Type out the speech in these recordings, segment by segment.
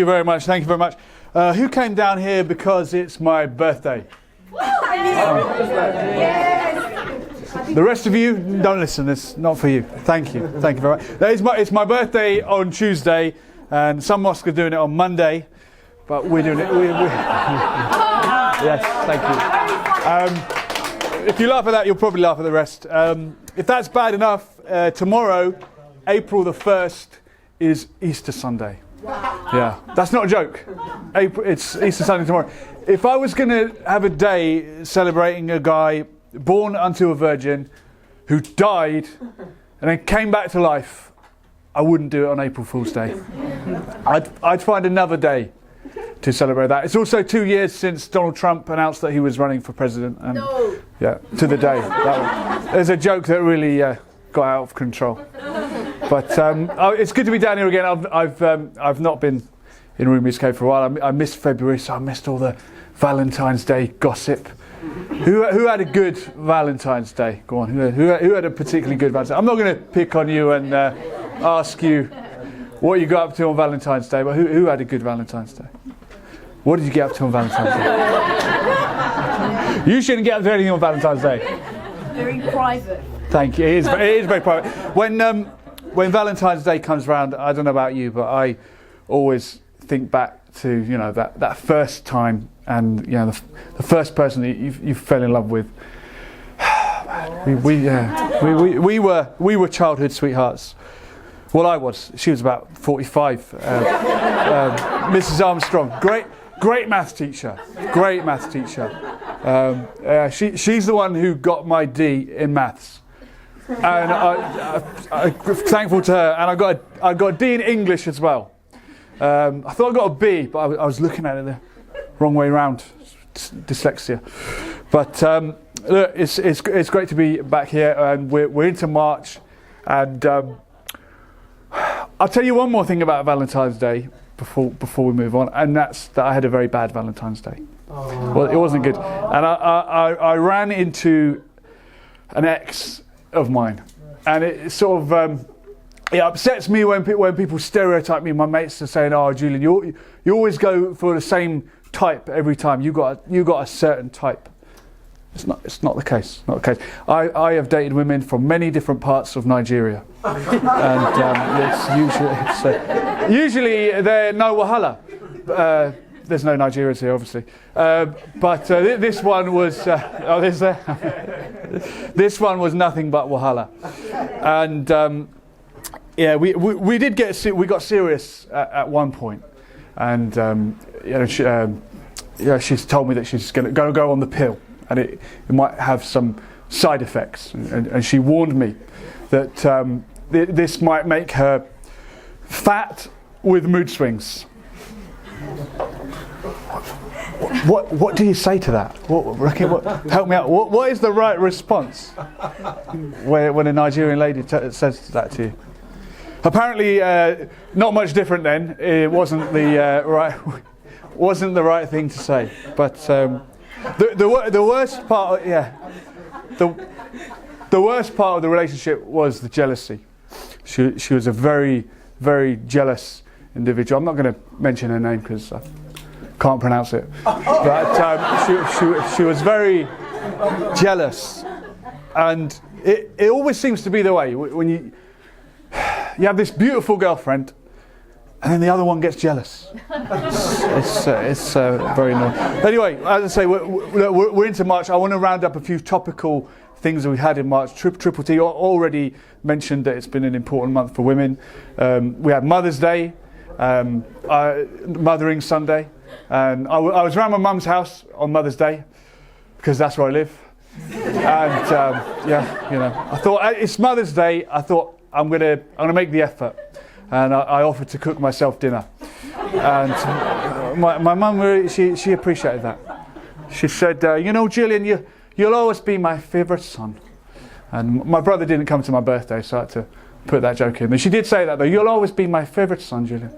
Thank you very much. Thank you very much. Who came down here because it's my birthday? The rest of you, don't listen. It's not for you. Thank you. Thank you very much. It's my birthday on Tuesday, and some mosques are doing it on Monday, but we're doing it. Yes, thank you. If you laugh at that, you'll probably laugh at the rest. If that's bad enough, tomorrow, April the 1st, is Easter Sunday. Yeah, that's not a joke. It's Easter Sunday tomorrow. If I was going to have a day celebrating a guy born unto a virgin who died and then came back to life, I wouldn't do it on April Fool's Day. I'd find another day to celebrate that. It's also 2 years since Donald Trump announced that he was running for president. And yeah, to the day. There's a joke that really got out of control. But it's good to be down here again. I've not been in Rumi's cave for a while. I missed February, so I missed all the Valentine's Day gossip. Who had a good Valentine's Day? Go on. Who had a particularly good Valentine's Day? I'm not going to pick on you and ask you what you got up to on Valentine's Day, but who had a good Valentine's Day? What did you get up to on Valentine's Day? You shouldn't get up to anything on Valentine's Day. Very private. Thank you. It is very private. When Valentine's Day comes around, I don't know about you, but I always think back to that first time, and the first person that you fell in love with. We were childhood sweethearts. Well, I was. She was about 45. Mrs. Armstrong, great maths teacher. Great maths teacher. She's the one who got my D in maths. And I'm thankful to her. And I got a D in English as well. I thought I got a B, but I was looking at it the wrong way around. Dyslexia. But look, it's great to be back here, and we're into March. And I'll tell you one more thing about Valentine's Day before we move on, and that's that I had a very bad Valentine's Day. Well, it wasn't good, and I ran into an ex of mine, and it sort of it upsets me when people stereotype me. My mates are saying, "Oh, Julian, you always go for the same type every time. You got a certain type." It's not the case. Not the case. I have dated women from many different parts of Nigeria, and it's usually they're no wahala. There's no Nigerians here, obviously, but this one was this one was nothing but wahala, and we got serious at one point, and she's told me that she's going to go on the pill. And it might have some side effects. And she warned me that this might make her fat with mood swings. What do you say to that? Help me out. What is the right response when a Nigerian lady says that to you? Apparently, not much different then. It wasn't the right thing to say. But the worst part, the worst part of the relationship was the jealousy. She was a very, very jealous individual. I'm not going to mention her name because I can't pronounce it. But she was very jealous, and it always seems to be the way when you have this beautiful girlfriend, and then the other one gets jealous. It's very annoying. Anyway, as I say, we're into March. I want to round up a few topical things that we had in March. Triple T already mentioned that it's been an important month for women. We had Mother's Day, Mothering Sunday, and I was around my mum's house on Mother's Day because that's where I live. And I thought it's Mother's Day. I thought I'm gonna make the effort. And I offered to cook myself dinner, and my mum she appreciated that. She said, Julian, you'll always be my favourite son. And my brother didn't come to my birthday, so I had to put that joke in. And she did say that though. You'll always be my favourite son, Julian.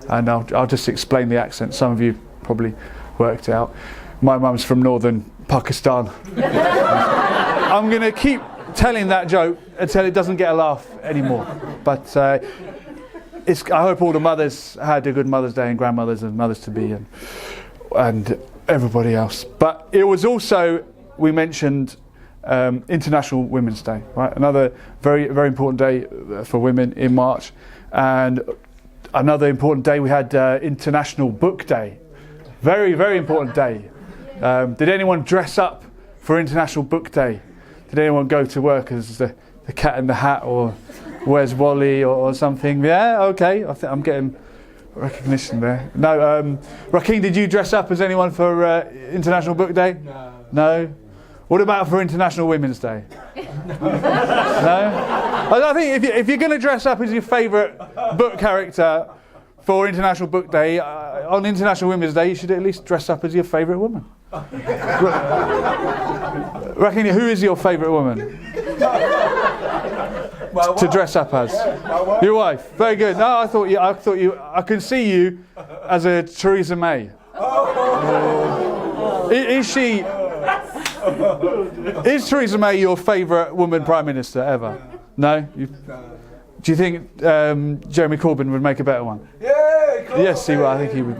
And I'll just explain the accent. Some of you probably worked it out. My mum's from northern Pakistan. I'm going to keep telling that joke until it doesn't get a laugh anymore. But I hope all the mothers had a good Mother's Day, and grandmothers and mothers to be, and everybody else. But it was also, we mentioned International Women's Day, right? Another very, very important day for women in March, and another important day we had International Book Day. Very, very important day. Did anyone dress up for International Book Day? Did anyone go to work as the Cat in the Hat or Where's Wally or something? Yeah, okay. I think I'm getting recognition there. No, Rakeem, did you dress up as anyone for International Book Day? No. No? What about for International Women's Day? No? I think if you're going to dress up as your favourite book character for International Book Day, on International Women's Day, you should at least dress up as your favourite woman. Rakeem, who is your favourite woman? To dress up as? Your wife. Very good. No, I I can see you as a Theresa May. Is Theresa May your favourite woman Prime Minister ever? No? Do you think Jeremy Corbyn would make a better one? Yeah, yes, he would. I think he would.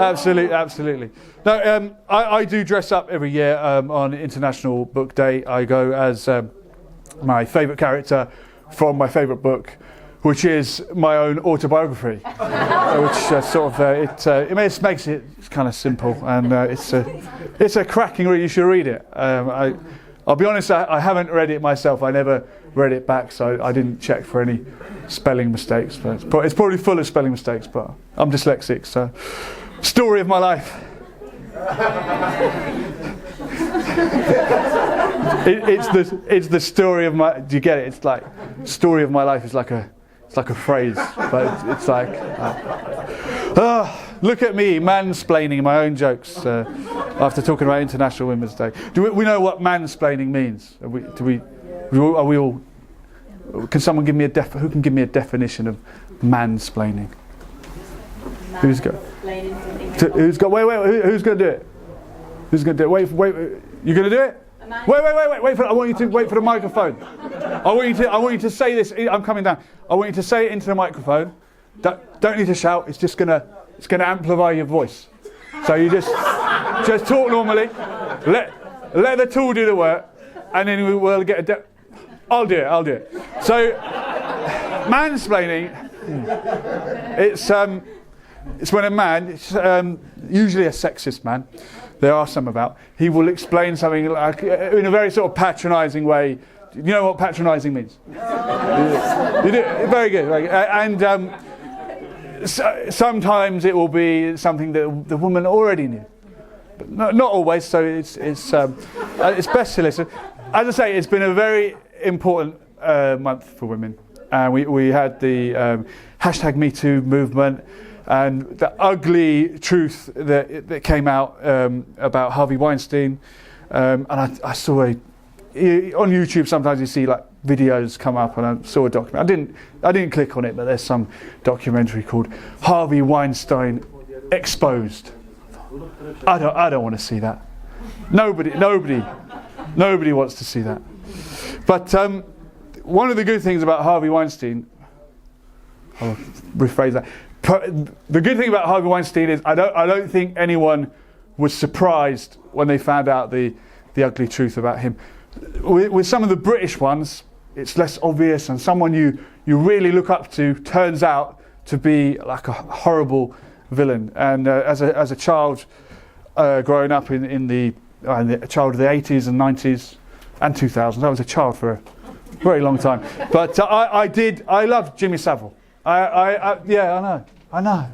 Absolutely. No, I do dress up every year on International Book Day. I go as my favourite character from my favourite book, which is my own autobiography, which it makes it kind of simple, and it's a cracking read. You should read it. I'll be honest, I haven't read it myself. I never read it back, so I didn't check for any spelling mistakes. But it's probably full of spelling mistakes, but I'm dyslexic, so story of my life. It's the story of my. Do you get it? It's like story of my life is like a phrase, but it's like look at me mansplaining my own jokes after talking about International Women's Day. Do we know what mansplaining means? Are we all? Can someone give me who can give me a definition of mansplaining? Who's got? Wait. Who's going to do it? Who's going to do it? Wait. You're going to do it? Wait. I want you to wait for the microphone. I want you to say this. I'm coming down. I want you to say it into the microphone. Don't need to shout. It's gonna amplify your voice. So you just talk normally. Let the tool do the work, and then we will get a. I'll do it. So mansplaining. It's when a man, usually a sexist man, there are some about, he will explain something like in a very sort of patronising way. You know what patronising means? You do? Very good. And sometimes it will be something that the woman already knew, but not always. So it's best to listen. As I say, it's been a very important month for women. We had the #MeToo movement. And the ugly truth that came out about Harvey Weinstein, and I saw on YouTube sometimes you see like videos come up, and I saw a documentary. I didn't click on it, but there's some documentary called Harvey Weinstein Exposed. I don't want to see that. Nobody wants to see that. But one of the good things about Harvey Weinstein, I'll rephrase that. The good thing about Harvey Weinstein is I don't think anyone was surprised when they found out the ugly truth about him. With some of the British ones, it's less obvious, and someone you really look up to turns out to be like a horrible villain. And as a child growing up in the child of the 80s and 90s and 2000s, I was a child for a very long time. But I loved Jimmy Savile. I know.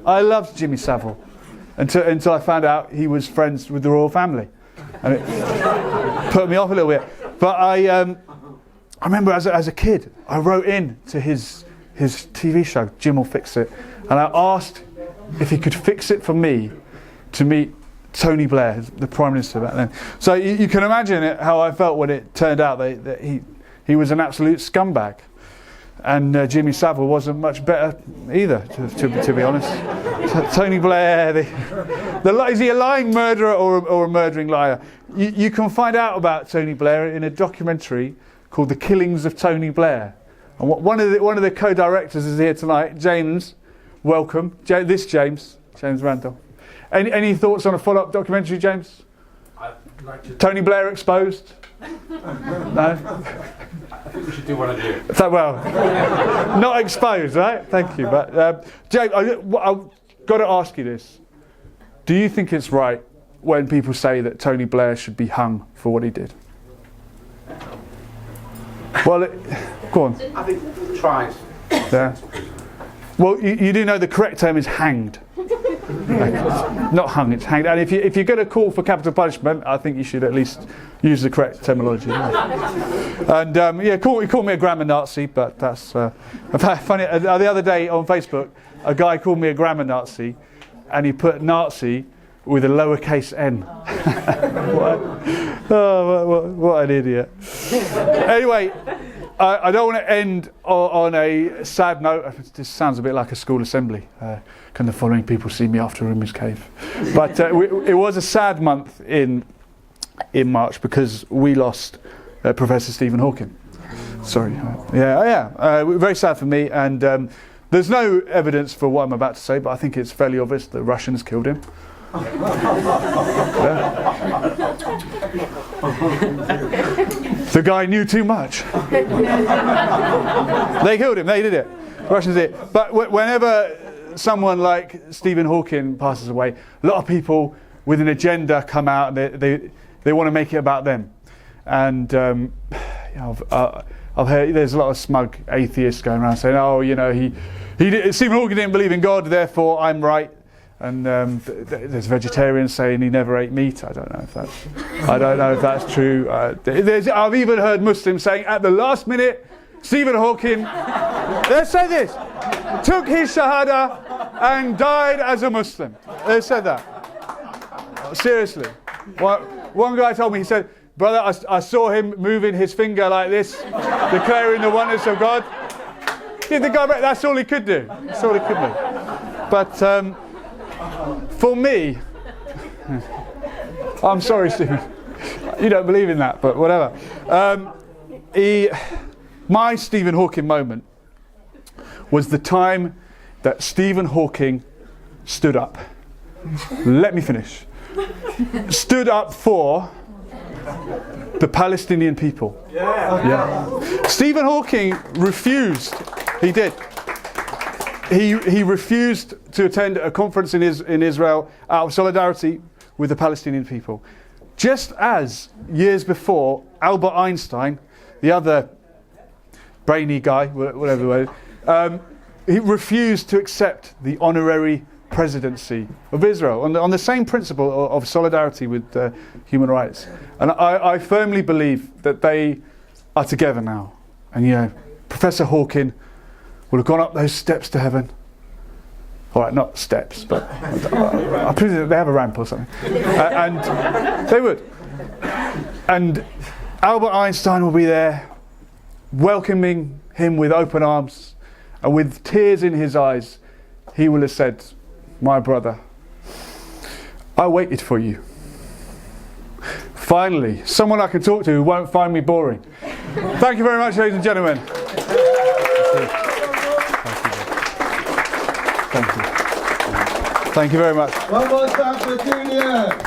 I loved Jimmy Savile until I found out he was friends with the royal family, and it put me off a little bit. But I remember as a kid, I wrote in to his TV show, Jim Will Fix It, and I asked if he could fix it for me to meet Tony Blair, the Prime Minister back then. So you can imagine how I felt when it turned out that he was an absolute scumbag. And Jimmy Savile wasn't much better either, to be honest. Tony Blair, is he a lying murderer or a murdering liar? You can find out about Tony Blair in a documentary called The Killings of Tony Blair, And one of the co-directors is here tonight. James, welcome. James Randolph. Any thoughts on a follow-up documentary, James? I'd like to. Tony Blair exposed? No? I think we should do one of you. Well, not exposed, right? Thank you. But James, I've got to ask you this. Do you think it's right when people say that Tony Blair should be hung for what he did? Well, go on. I think tries. Yeah. Well, you do know the correct term is hanged. Not hung, it's hanged. And if you're going to call for capital punishment, I think you should at least use the correct terminology. And he called me a grammar Nazi, but that's funny. The other day on Facebook, a guy called me a grammar Nazi, and he put Nazi with a lowercase n. What an idiot. Anyway, I don't want to end on a sad note. This sounds a bit like a school assembly. Can the following people see me after Rumi's cave? But it was a sad month in March because we lost Professor Stephen Hawking. Sorry. Very sad for me. And there's no evidence for what I'm about to say, but I think it's fairly obvious the Russians killed him. The guy knew too much. They killed him. They did it. Russians did it. But whenever someone like Stephen Hawking passes away, a lot of people with an agenda come out and they want to make it about them. And I've heard there's a lot of smug atheists going around saying, "Oh, Stephen Hawking didn't believe in God, therefore I'm right." And there's vegetarians saying he never ate meat. I don't know if that's true. I've even heard Muslims saying at the last minute, Stephen Hawking, let's say this, took his shahada and died as a Muslim. They said that. Seriously. One guy told me, he said, "Brother, I saw him moving his finger like this, declaring the oneness of God." That's all he could do. That's all he could do. But for me, I'm sorry, Stephen, you don't believe in that, but whatever. My Stephen Hawking moment was the time that Stephen Hawking stood up. Let me finish. Stood up for the Palestinian people. Yeah. Stephen Hawking refused. He did. He refused to attend a conference in Israel out of solidarity with the Palestinian people. Just as years before, Albert Einstein, the other brainy guy, whatever, he refused to accept the honorary presidency of Israel on the same principle of solidarity with human rights. And I firmly believe that they are together now. And Professor Hawking will have gone up those steps to heaven. All right, not steps, but I presume they have a ramp or something. And they would. And Albert Einstein will be there, welcoming him with open arms, and with tears in his eyes, he will have said, "My brother, I waited for you. Finally, someone I can talk to who won't find me boring." Thank you very much, ladies and gentlemen. Thank you very much. One more time for Julia.